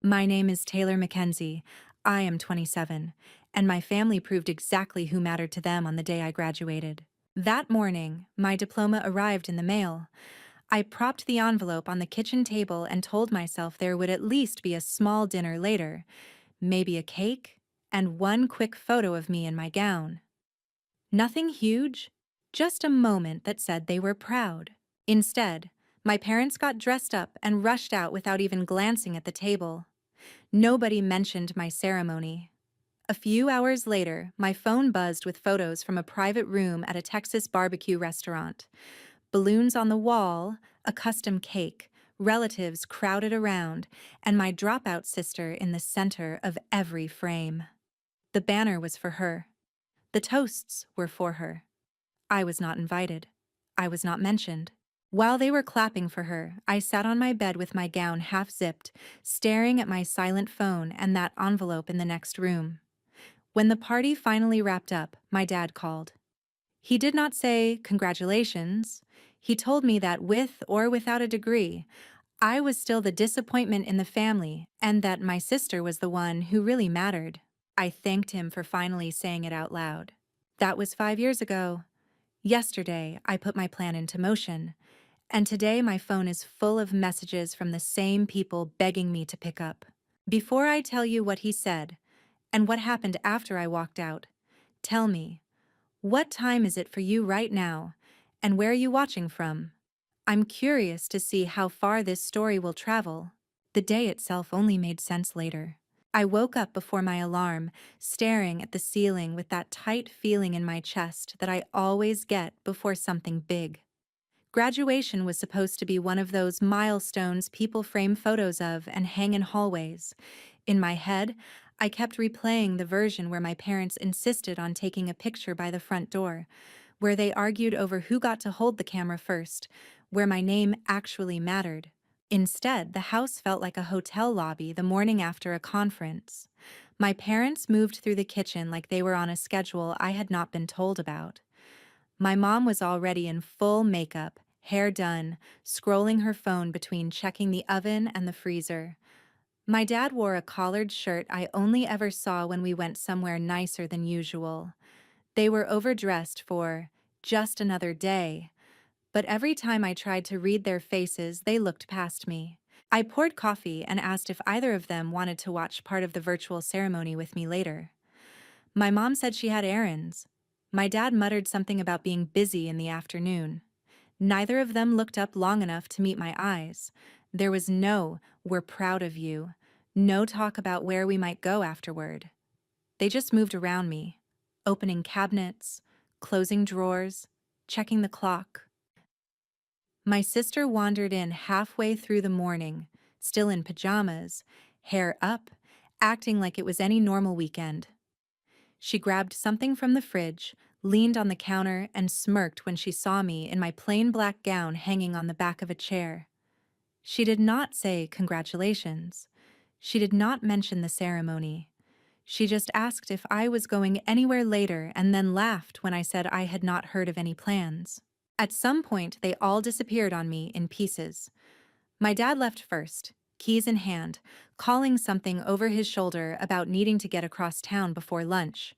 My name is Taylor Mackenzie. I am 27, and my family proved exactly who mattered to them on the day I graduated. That morning, my diploma arrived in the mail. I propped the envelope on the kitchen table and told myself there would at least be a small dinner later, maybe a cake, and one quick photo of me in my gown. Nothing huge, just a moment that said they were proud. Instead, my parents got dressed up and rushed out without even glancing at the table. Nobody mentioned my ceremony. A few hours later, my phone buzzed with photos from a private room at a Texas barbecue restaurant. Balloons on the wall, a custom cake, relatives crowded around, and my dropout sister in the center of every frame. The banner was for her. The toasts were for her. I was not invited. I was not mentioned. While they were clapping for her, I sat on my bed with my gown half-zipped, staring at my silent phone and that envelope in the next room. When the party finally wrapped up, my dad called. He did not say, "Congratulations." He told me that with or without a degree, I was still the disappointment in the family and that my sister was the one who really mattered. I thanked him for finally saying it out loud. That was 5 years ago. Yesterday, I put my plan into motion, and today my phone is full of messages from the same people begging me to pick up. Before I tell you what he said, and what happened after I walked out, tell me, what time is it for you right now, and where are you watching from? I'm curious to see how far this story will travel. The day itself only made sense later. I woke up before my alarm, staring at the ceiling with that tight feeling in my chest that I always get before something big. Graduation was supposed to be one of those milestones people frame photos of and hang in hallways. In my head, I kept replaying the version where my parents insisted on taking a picture by the front door, where they argued over who got to hold the camera first, where my name actually mattered. Instead, the house felt like a hotel lobby the morning after a conference. My parents moved through the kitchen like they were on a schedule I had not been told about. My mom was already in full makeup, hair done, scrolling her phone between checking the oven and the freezer. My dad wore a collared shirt I only ever saw when we went somewhere nicer than usual. They were overdressed for just another day, but every time I tried to read their faces, they looked past me. I poured coffee and asked if either of them wanted to watch part of the virtual ceremony with me later. My mom said she had errands. My dad muttered something about being busy in the afternoon. Neither of them looked up long enough to meet my eyes. There was no, "We're proud of you," no talk about where we might go afterward. They just moved around me, opening cabinets, closing drawers, checking the clock. My sister wandered in halfway through the morning, still in pajamas, hair up, acting like it was any normal weekend. She grabbed something from the fridge, leaned on the counter, and smirked when she saw me in my plain black gown hanging on the back of a chair. She did not say congratulations. She did not mention the ceremony. She just asked if I was going anywhere later and then laughed when I said I had not heard of any plans. At some point, they all disappeared on me in pieces. My dad left first, keys in hand, calling something over his shoulder about needing to get across town before lunch.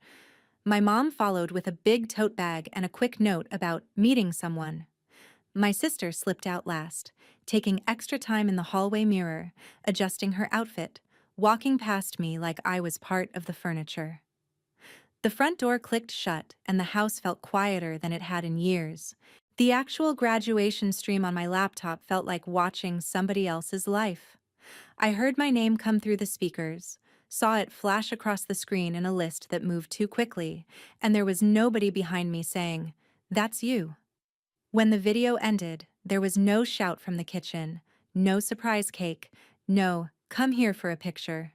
My mom followed with a big tote bag and a quick note about meeting someone. My sister slipped out last, taking extra time in the hallway mirror, adjusting her outfit, walking past me like I was part of the furniture. The front door clicked shut, and the house felt quieter than it had in years. The actual graduation stream on my laptop felt like watching somebody else's life. I heard my name come through the speakers, saw it flash across the screen in a list that moved too quickly, and there was nobody behind me saying, "That's you." When the video ended, there was no shout from the kitchen, no surprise cake, no "come here for a picture."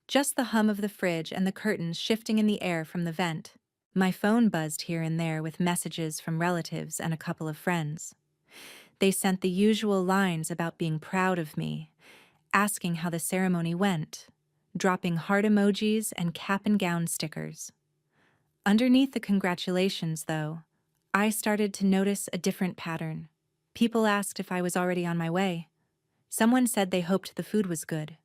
Just the hum of the fridge and the curtains shifting in the air from the vent. My phone buzzed here and there with messages from relatives and a couple of friends. They sent the usual lines about being proud of me, asking how the ceremony went, dropping heart emojis and cap and gown stickers. Underneath the congratulations, though, I started to notice a different pattern. People asked if I was already on my way. Someone said they hoped the food was good.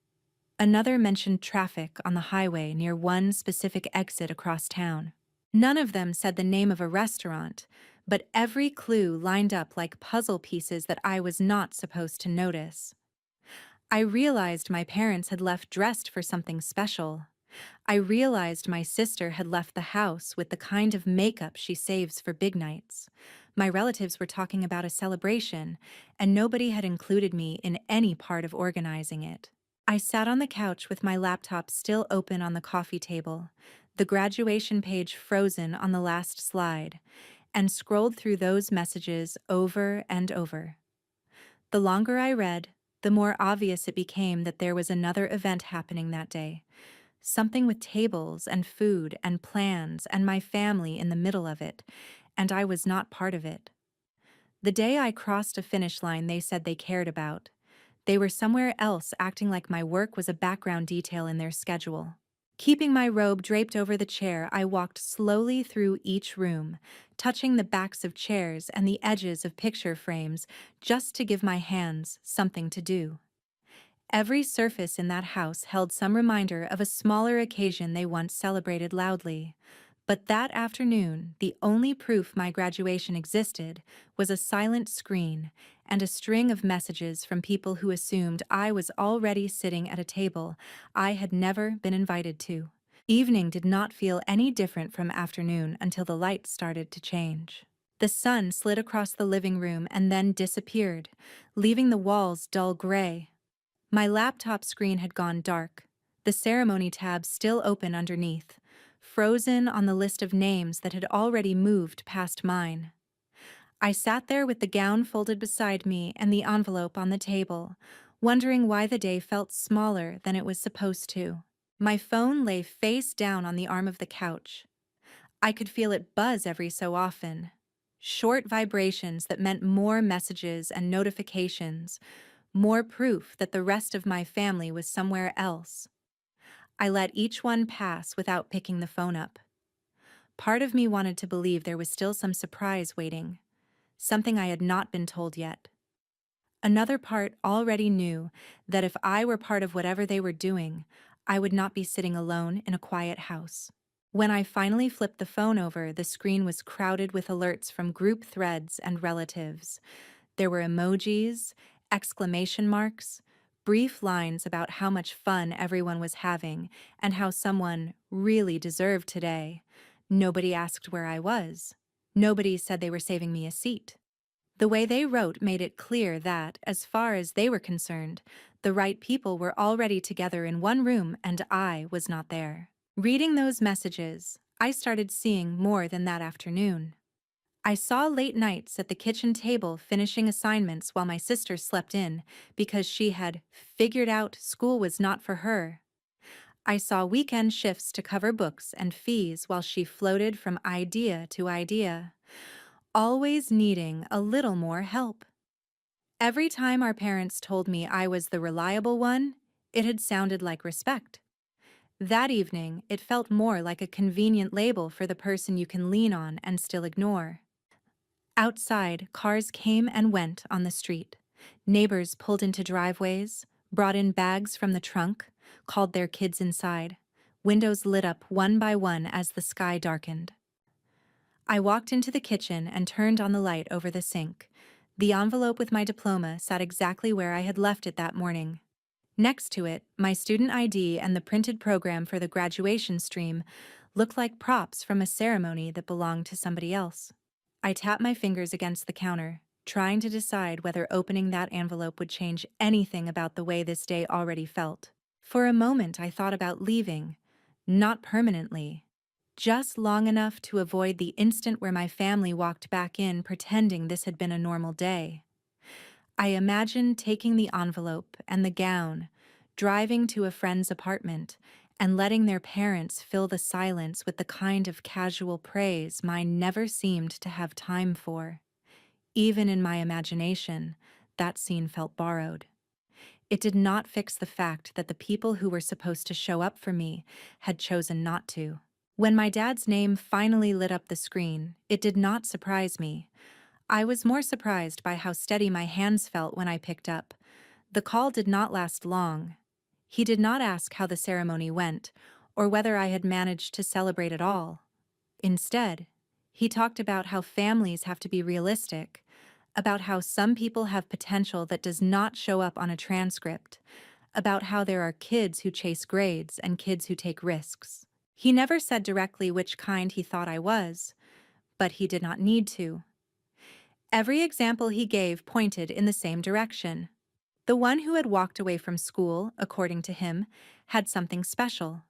Another mentioned traffic on the highway near one specific exit across town. None of them said the name of a restaurant, but every clue lined up like puzzle pieces that I was not supposed to notice. I realized my parents had left dressed for something special. I realized my sister had left the house with the kind of makeup she saves for big nights. My relatives were talking about a celebration, and nobody had included me in any part of organizing it. I sat on the couch with my laptop still open on the coffee table, the graduation page frozen on the last slide, and scrolled through those messages over and over. The longer I read, the more obvious it became that there was another event happening that day. Something with tables and food and plans and my family in the middle of it, and I was not part of it. The day I crossed a finish line they said they cared about, they were somewhere else acting like my work was a background detail in their schedule. Keeping my robe draped over the chair, I walked slowly through each room, touching the backs of chairs and the edges of picture frames just to give my hands something to do. Every surface in that house held some reminder of a smaller occasion they once celebrated loudly. But that afternoon, the only proof my graduation existed was a silent screen and a string of messages from people who assumed I was already sitting at a table I had never been invited to. Evening did not feel any different from afternoon until the lights started to change. The sun slid across the living room and then disappeared, leaving the walls dull gray. My laptop screen had gone dark, the ceremony tab still open underneath, frozen on the list of names that had already moved past mine. I sat there with the gown folded beside me and the envelope on the table, wondering why the day felt smaller than it was supposed to. My phone lay face down on the arm of the couch. I could feel it buzz every so often. Short vibrations that meant more messages and notifications, more proof that the rest of my family was somewhere else. I let each one pass without picking the phone up. Part of me wanted to believe there was still some surprise waiting, something I had not been told yet. Another part already knew that if I were part of whatever they were doing, I would not be sitting alone in a quiet house. When I finally flipped the phone over, the screen was crowded with alerts from group threads and relatives. There were emojis, exclamation marks, brief lines about how much fun everyone was having and how someone really deserved today. Nobody asked where I was. Nobody said they were saving me a seat. The way they wrote made it clear that, as far as they were concerned, the right people were already together in one room and I was not there. Reading those messages, I started seeing more than that afternoon. I saw late nights at the kitchen table finishing assignments while my sister slept in because she had figured out school was not for her. I saw weekend shifts to cover books and fees while she floated from idea to idea, always needing a little more help. Every time our parents told me I was the reliable one, it had sounded like respect. That evening, it felt more like a convenient label for the person you can lean on and still ignore. Outside, cars came and went on the street. Neighbors pulled into driveways, brought in bags from the trunk, called their kids inside. Windows lit up one by one as the sky darkened. I walked into the kitchen and turned on the light over the sink. The envelope with my diploma sat exactly where I had left it that morning. Next to it, my student ID and the printed program for the graduation stream looked like props from a ceremony that belonged to somebody else. I tapped my fingers against the counter, trying to decide whether opening that envelope would change anything about the way this day already felt. For a moment, I thought about leaving, not permanently, just long enough to avoid the instant where my family walked back in pretending this had been a normal day. I imagined taking the envelope and the gown, driving to a friend's apartment, and letting their parents fill the silence with the kind of casual praise mine never seemed to have time for. Even in my imagination, that scene felt borrowed. It did not fix the fact that the people who were supposed to show up for me had chosen not to. When my dad's name finally lit up the screen, it did not surprise me. I was more surprised by how steady my hands felt when I picked up. The call did not last long. He did not ask how the ceremony went or whether I had managed to celebrate at all. Instead, he talked about how families have to be realistic, about how some people have potential that does not show up on a transcript, about how there are kids who chase grades and kids who take risks. He never said directly which kind he thought I was, but he did not need to. Every example he gave pointed in the same direction. The one who had walked away from school, according to him, had something special.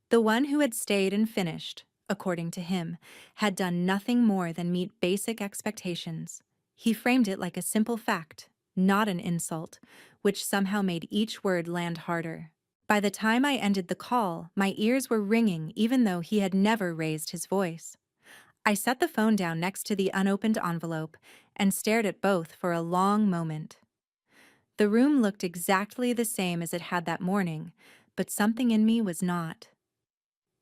The one who had stayed and finished, according to him, had done nothing more than meet basic expectations. He framed it like a simple fact, not an insult, which somehow made each word land harder. By the time I ended the call, my ears were ringing even though he had never raised his voice. I set the phone down next to the unopened envelope and stared at both for a long moment. The room looked exactly the same as it had that morning, but something in me was not.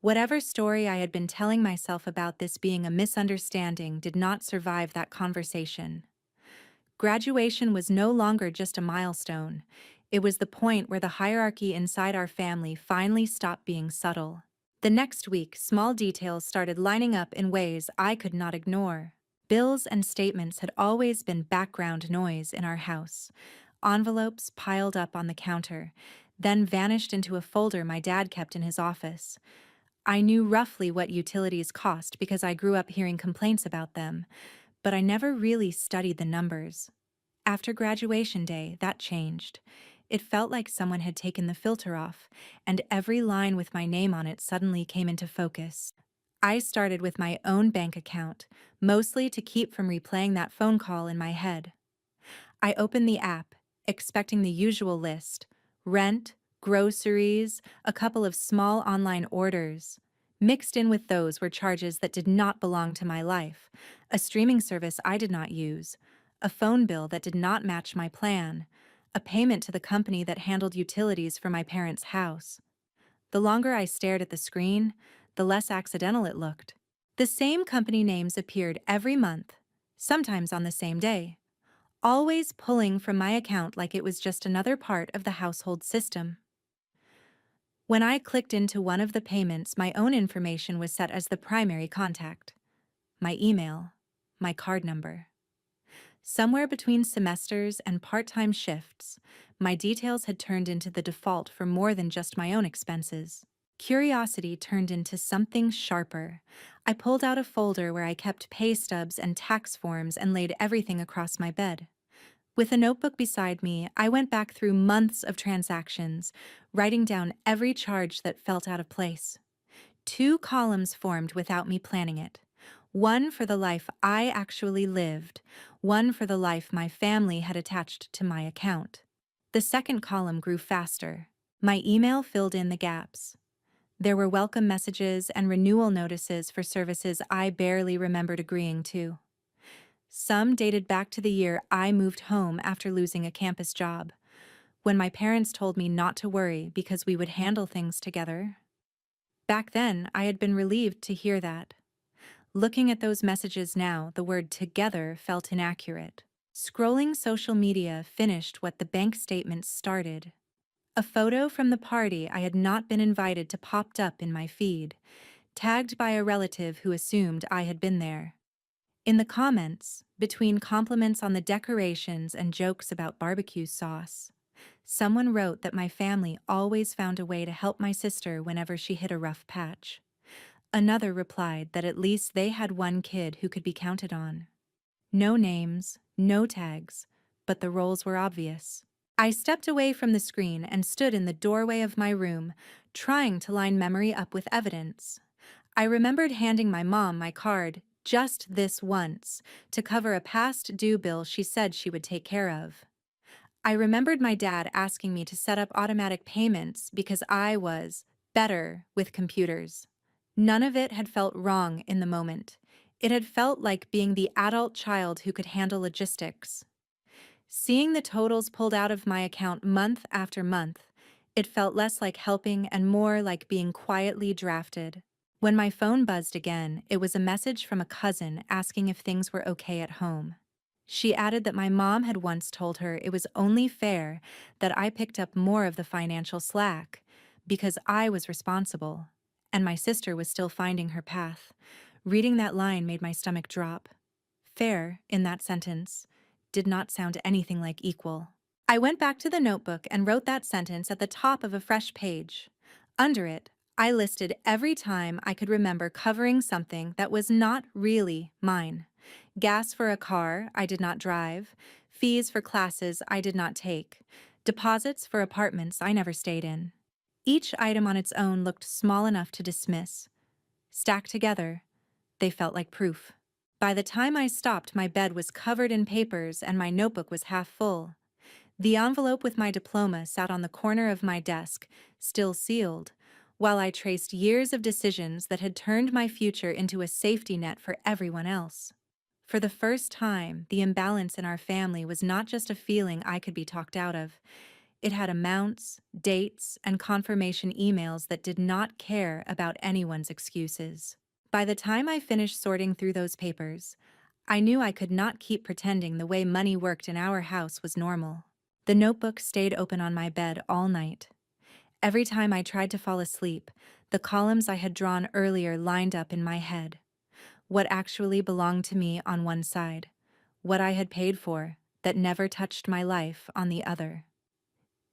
Whatever story I had been telling myself about this being a misunderstanding did not survive that conversation. Graduation was no longer just a milestone. It was the point where the hierarchy inside our family finally stopped being subtle. The next week, small details started lining up in ways I could not ignore. Bills and statements had always been background noise in our house. Envelopes piled up on the counter, then vanished into a folder my dad kept in his office. I knew roughly what utilities cost because I grew up hearing complaints about them, but I never really studied the numbers. After graduation day, that changed. It felt like someone had taken the filter off, and every line with my name on it suddenly came into focus. I started with my own bank account, mostly to keep from replaying that phone call in my head. I opened the app, expecting the usual list: rent, groceries, a couple of small online orders. Mixed in with those were charges that did not belong to my life, a streaming service I did not use, a phone bill that did not match my plan, a payment to the company that handled utilities for my parents' house. The longer I stared at the screen, the less accidental it looked. The same company names appeared every month, sometimes on the same day, always pulling from my account like it was just another part of the household system. When I clicked into one of the payments, my own information was set as the primary contact: my email, my card number. Somewhere between semesters and part-time shifts, my details had turned into the default for more than just my own expenses. Curiosity turned into something sharper. I pulled out a folder where I kept pay stubs and tax forms and laid everything across my bed. With a notebook beside me, I went back through months of transactions, writing down every charge that felt out of place. 2 columns formed without me planning it. One for the life I actually lived, one for the life my family had attached to my account. The second column grew faster. My email filled in the gaps. There were welcome messages and renewal notices for services I barely remembered agreeing to. Some dated back to the year I moved home after losing a campus job, when my parents told me not to worry because we would handle things together. Back then, I had been relieved to hear that. Looking at those messages now, the word "together" felt inaccurate. Scrolling social media finished what the bank statements started. A photo from the party I had not been invited to popped up in my feed, tagged by a relative who assumed I had been there. In the comments, between compliments on the decorations and jokes about barbecue sauce, someone wrote that my family always found a way to help my sister whenever she hit a rough patch. Another replied that at least they had one kid who could be counted on. No names, no tags, but the roles were obvious. I stepped away from the screen and stood in the doorway of my room, trying to line memory up with evidence. I remembered handing my mom my card, just this once, to cover a past due bill she said she would take care of. I remembered my dad asking me to set up automatic payments because I was better with computers. None of it had felt wrong in the moment. It had felt like being the adult child who could handle logistics. Seeing the totals pulled out of my account month after month, it felt less like helping and more like being quietly drafted. When my phone buzzed again, it was a message from a cousin asking if things were okay at home. She added that my mom had once told her it was only fair that I picked up more of the financial slack because I was responsible, and my sister was still finding her path. Reading that line made my stomach drop. Fair, in that sentence, did not sound anything like equal. I went back to the notebook and wrote that sentence at the top of a fresh page. Under it, I listed every time I could remember covering something that was not really mine. Gas for a car I did not drive, fees for classes I did not take, deposits for apartments I never stayed in. Each item on its own looked small enough to dismiss. Stacked together, they felt like proof. By the time I stopped, my bed was covered in papers and my notebook was half full. The envelope with my diploma sat on the corner of my desk, still sealed, while I traced years of decisions that had turned my future into a safety net for everyone else. For the first time, the imbalance in our family was not just a feeling I could be talked out of. It had amounts, dates, and confirmation emails that did not care about anyone's excuses. By the time I finished sorting through those papers, I knew I could not keep pretending the way money worked in our house was normal. The notebook stayed open on my bed all night. Every time I tried to fall asleep, the columns I had drawn earlier lined up in my head. What actually belonged to me on one side, what I had paid for, that never touched my life, on the other.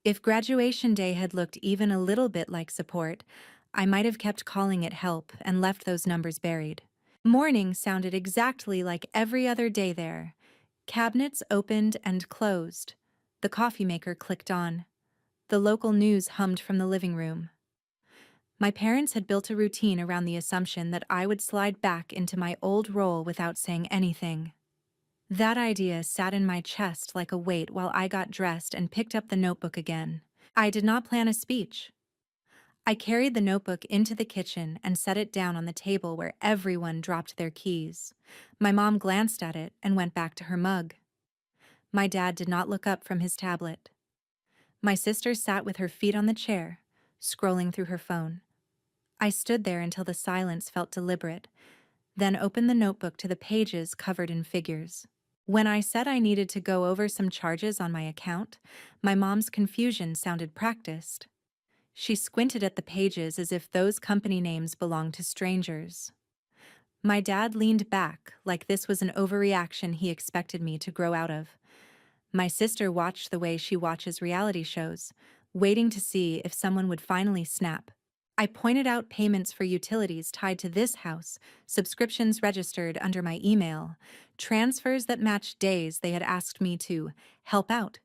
If graduation day had looked even a little bit like support, I might have kept calling it help and left those numbers buried. Morning sounded exactly like every other day there. Cabinets opened and closed. The coffee maker clicked on. The local news hummed from the living room. My parents had built a routine around the assumption that I would slide back into my old role without saying anything. That idea sat in my chest like a weight while I got dressed and picked up the notebook again. I did not plan a speech. I carried the notebook into the kitchen and set it down on the table where everyone dropped their keys. My mom glanced at it and went back to her mug. My dad did not look up from his tablet. My sister sat with her feet on the chair, scrolling through her phone. I stood there until the silence felt deliberate, then opened the notebook to the pages covered in figures. When I said I needed to go over some charges on my account, my mom's confusion sounded practiced. She squinted at the pages as if those company names belonged to strangers. My dad leaned back like this was an overreaction he expected me to grow out of. My sister watched the way she watches reality shows, waiting to see if someone would finally snap. I pointed out payments for utilities tied to this house, subscriptions registered under my email, transfers that matched days they had asked me to help out.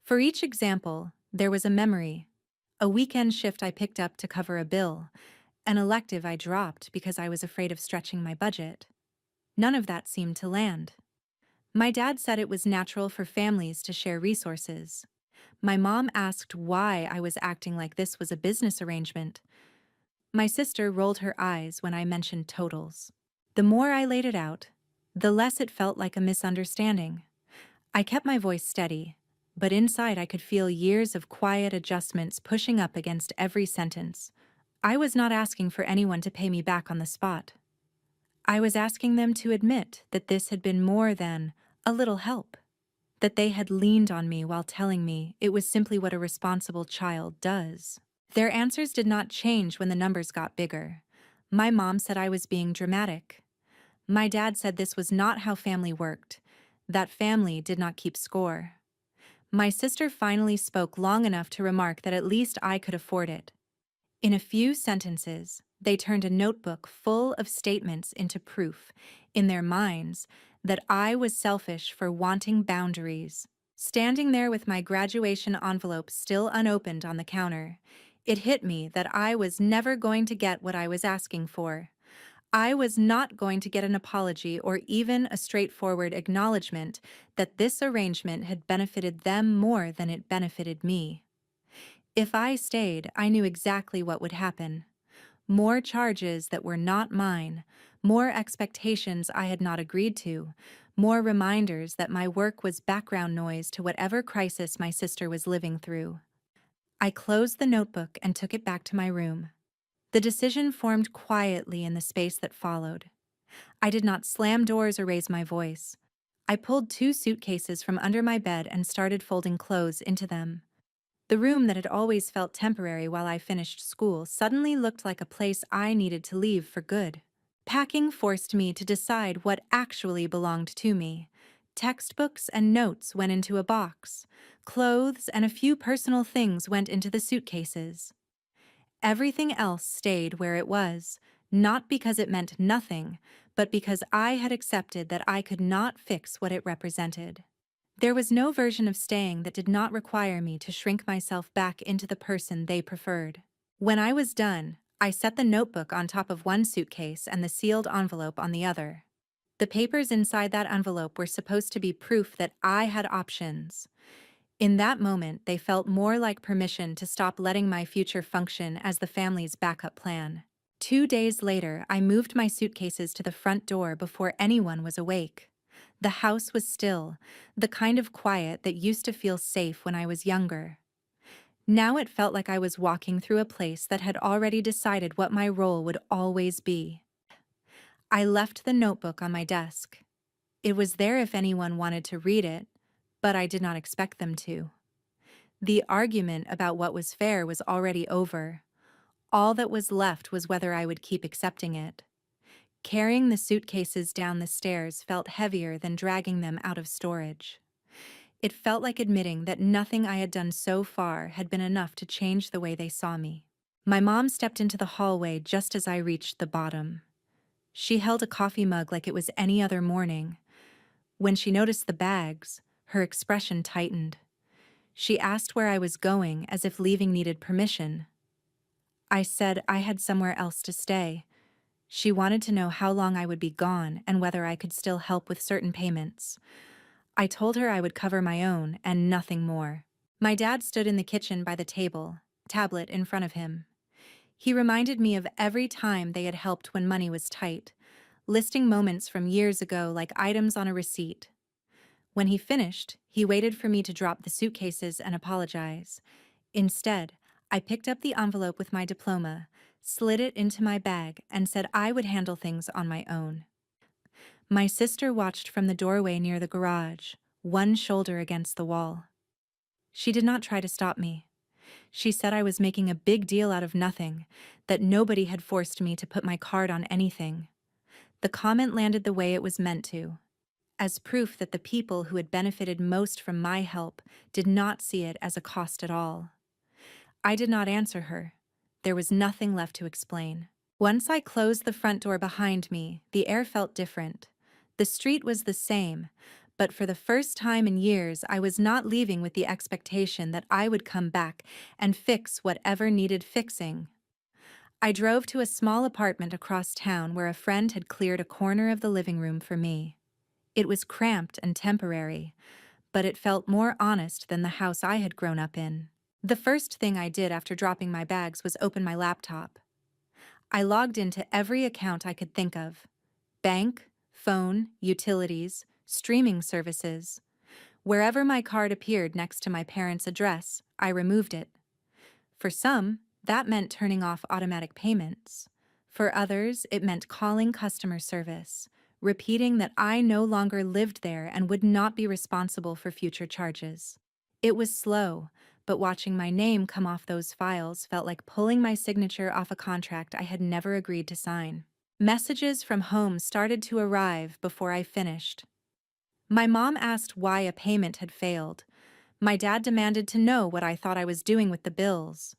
For each example, there was a memory. A weekend shift I picked up to cover a bill, an elective I dropped because I was afraid of stretching my budget. None of that seemed to land. My dad said it was natural for families to share resources. My mom asked why I was acting like this was a business arrangement. My sister rolled her eyes when I mentioned totals. The more I laid it out, the less it felt like a misunderstanding. I kept my voice steady, but inside I could feel years of quiet adjustments pushing up against every sentence. I was not asking for anyone to pay me back on the spot. I was asking them to admit that this had been more than a little help, that they had leaned on me while telling me it was simply what a responsible child does. Their answers did not change when the numbers got bigger. My mom said I was being dramatic. My dad said this was not how family worked, that family did not keep score. My sister finally spoke long enough to remark that at least I could afford it. In a few sentences, they turned a notebook full of statements into proof, in their minds, that I was selfish for wanting boundaries. Standing there with my graduation envelope still unopened on the counter, it hit me that I was never going to get what I was asking for. I was not going to get an apology or even a straightforward acknowledgement that this arrangement had benefited them more than it benefited me. If I stayed, I knew exactly what would happen. More charges that were not mine, more expectations I had not agreed to, more reminders that my work was background noise to whatever crisis my sister was living through. I closed the notebook and took it back to my room. The decision formed quietly in the space that followed. I did not slam doors or raise my voice. I pulled two suitcases from under my bed and started folding clothes into them. The room that had always felt temporary while I finished school suddenly looked like a place I needed to leave for good. Packing forced me to decide what actually belonged to me. Textbooks and notes went into a box. Clothes and a few personal things went into the suitcases. Everything else stayed where it was, not because it meant nothing, but because I had accepted that I could not fix what it represented. There was no version of staying that did not require me to shrink myself back into the person they preferred. When I was done, I set the notebook on top of one suitcase and the sealed envelope on the other. The papers inside that envelope were supposed to be proof that I had options. In that moment, they felt more like permission to stop letting my future function as the family's backup plan. 2 days later, I moved my suitcases to the front door before anyone was awake. The house was still, the kind of quiet that used to feel safe when I was younger. Now it felt like I was walking through a place that had already decided what my role would always be. I left the notebook on my desk. It was there if anyone wanted to read it, but I did not expect them to. The argument about what was fair was already over. All that was left was whether I would keep accepting it. Carrying the suitcases down the stairs felt heavier than dragging them out of storage. It felt like admitting that nothing I had done so far had been enough to change the way they saw me. My mom stepped into the hallway just as I reached the bottom. She held a coffee mug like it was any other morning. When she noticed the bags, her expression tightened. She asked where I was going, as if leaving needed permission. I said I had somewhere else to stay. She wanted to know how long I would be gone and whether I could still help with certain payments. I told her I would cover my own and nothing more. My dad stood in the kitchen by the table, tablet in front of him. He reminded me of every time they had helped when money was tight, listing moments from years ago like items on a receipt. When he finished, he waited for me to drop the suitcases and apologize. Instead, I picked up the envelope with my diploma, slid it into my bag, and said I would handle things on my own. My sister watched from the doorway near the garage, one shoulder against the wall. She did not try to stop me. She said I was making a big deal out of nothing, that nobody had forced me to put my card on anything. The comment landed the way it was meant to, as proof that the people who had benefited most from my help did not see it as a cost at all. I did not answer her. There was nothing left to explain. Once I closed the front door behind me, the air felt different. The street was the same, but for the first time in years, I was not leaving with the expectation that I would come back and fix whatever needed fixing. I drove to a small apartment across town where a friend had cleared a corner of the living room for me. It was cramped and temporary, but it felt more honest than the house I had grown up in. The first thing I did after dropping my bags was open my laptop. I logged into every account I could think of: bank, phone, utilities, streaming services. Wherever my card appeared next to my parents' address, I removed it. For some, that meant turning off automatic payments. For others, it meant calling customer service, repeating that I no longer lived there and would not be responsible for future charges. It was slow, but watching my name come off those files felt like pulling my signature off a contract I had never agreed to sign. Messages from home started to arrive before I finished. My mom asked why a payment had failed. My dad demanded to know what I thought I was doing with the bills.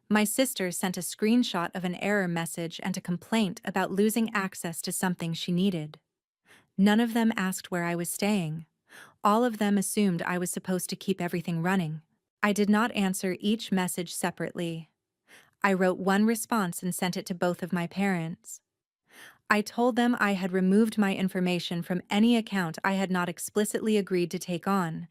My sister sent a screenshot of an error message and a complaint about losing access to something she needed. None of them asked where I was staying. All of them assumed I was supposed to keep everything running. I did not answer each message separately. I wrote one response and sent it to both of my parents. I told them I had removed my information from any account I had not explicitly agreed to take on,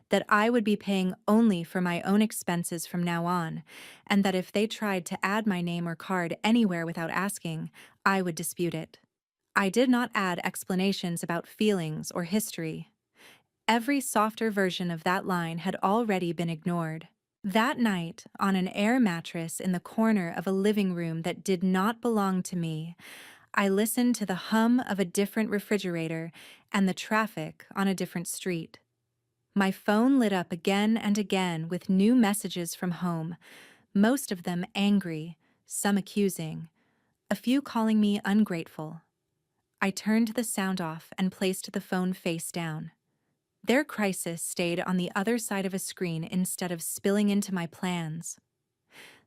that I would be paying only for my own expenses from now on, and that if they tried to add my name or card anywhere without asking, I would dispute it. I did not add explanations about feelings or history. Every softer version of that line had already been ignored. That night, on an air mattress in the corner of a living room that did not belong to me, I listened to the hum of a different refrigerator and the traffic on a different street. My phone lit up again and again with new messages from home, most of them angry, some accusing, a few calling me ungrateful. I turned the sound off and placed the phone face down. Their crisis stayed on the other side of a screen instead of spilling into my plans.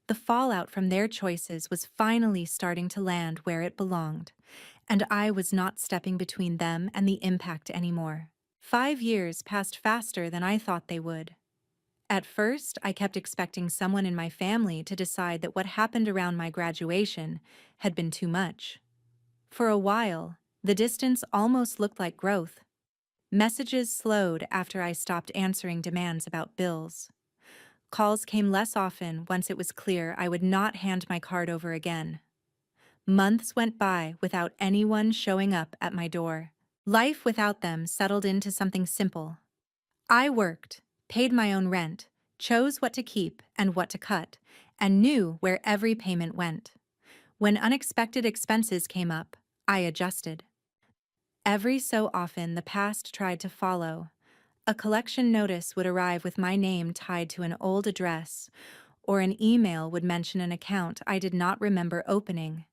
The fallout from their choices was finally starting to land where it belonged, and I was not stepping between them and the impact anymore. 5 years passed faster than I thought they would. At first, I kept expecting someone in my family to decide that what happened around my graduation had been too much. For a while, the distance almost looked like growth. Messages slowed after I stopped answering demands about bills. Calls came less often once it was clear I would not hand my card over again. Months went by without anyone showing up at my door. Life without them settled into something simple. I worked, paid my own rent, chose what to keep and what to cut, and knew where every payment went. When unexpected expenses came up, I adjusted. Every so often, the past tried to follow. A collection notice would arrive with my name tied to an old address, or an email would mention an account I did not remember opening.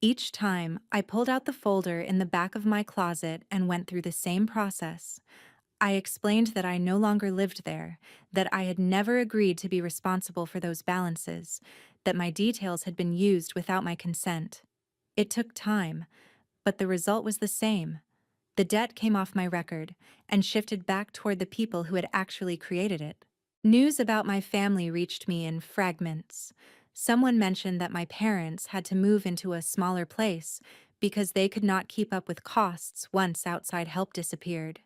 Each time, I pulled out the folder in the back of my closet and went through the same process. I explained that I no longer lived there, that I had never agreed to be responsible for those balances, that my details had been used without my consent. It took time, but the result was the same. The debt came off my record and shifted back toward the people who had actually created it. News about my family reached me in fragments. Someone mentioned that my parents had to move into a smaller place because they could not keep up with costs once outside help disappeared.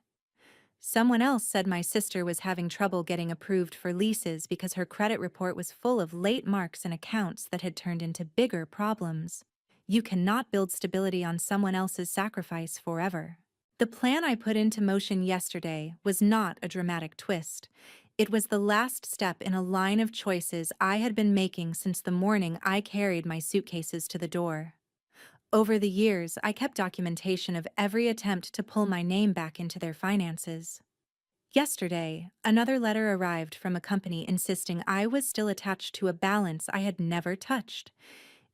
Someone else said my sister was having trouble getting approved for leases because her credit report was full of late marks and accounts that had turned into bigger problems. You cannot build stability on someone else's sacrifice forever. The plan I put into motion yesterday was not a dramatic twist. It was the last step in a line of choices I had been making since the morning I carried my suitcases to the door. Over the years, I kept documentation of every attempt to pull my name back into their finances. Yesterday, another letter arrived from a company insisting I was still attached to a balance I had never touched.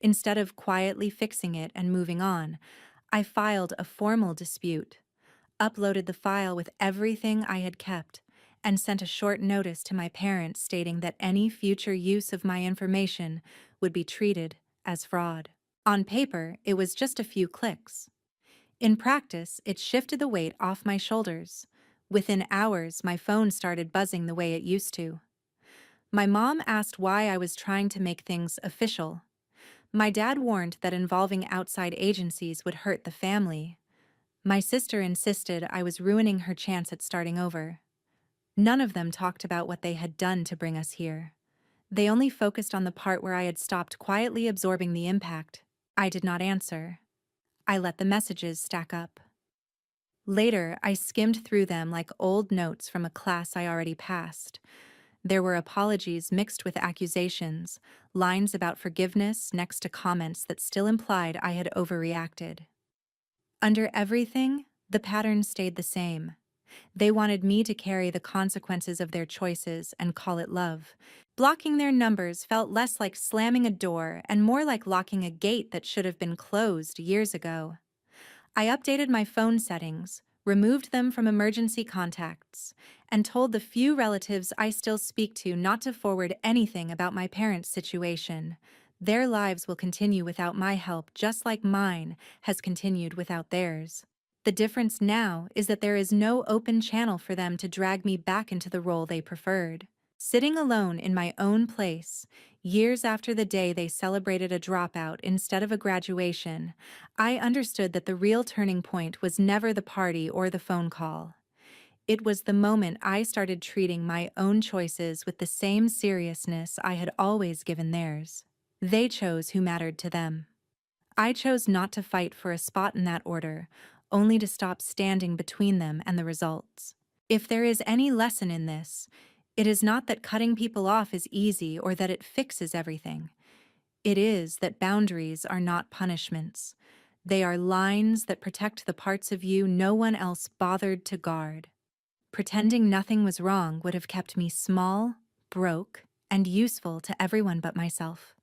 Instead of quietly fixing it and moving on, I filed a formal dispute, uploaded the file with everything I had kept, and sent a short notice to my parents stating that any future use of my information would be treated as fraud. On paper, it was just a few clicks. In practice, it shifted the weight off my shoulders. Within hours, my phone started buzzing the way it used to. My mom asked why I was trying to make things official. My dad warned that involving outside agencies would hurt the family. My sister insisted I was ruining her chance at starting over. None of them talked about what they had done to bring us here. They only focused on the part where I had stopped quietly absorbing the impact. I did not answer. I let the messages stack up. Later, I skimmed through them like old notes from a class I already passed. There were apologies mixed with accusations, lines about forgiveness next to comments that still implied I had overreacted. Under everything, the pattern stayed the same. They wanted me to carry the consequences of their choices and call it love. Blocking their numbers felt less like slamming a door and more like locking a gate that should have been closed years ago. I updated my phone settings, removed them from emergency contacts, and told the few relatives I still speak to not to forward anything about my parents' situation. Their lives will continue without my help, just like mine has continued without theirs. The difference now is that there is no open channel for them to drag me back into the role they preferred. Sitting alone in my own place, years after the day they celebrated a dropout instead of a graduation, I understood that the real turning point was never the party or the phone call. It was the moment I started treating my own choices with the same seriousness I had always given theirs. They chose who mattered to them. I chose not to fight for a spot in that order, only to stop standing between them and the results. If there is any lesson in this, it is not that cutting people off is easy or that it fixes everything. It is that boundaries are not punishments. They are lines that protect the parts of you no one else bothered to guard. Pretending nothing was wrong would have kept me small, broke, and useful to everyone but myself.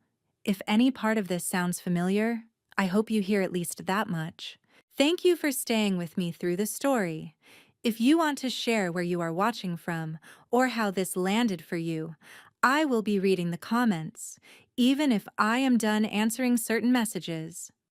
If any part of this sounds familiar, I hope you hear at least that much. Thank you for staying with me through the story. If you want to share where you are watching from or how this landed for you, I will be reading the comments, even if I am done answering certain messages.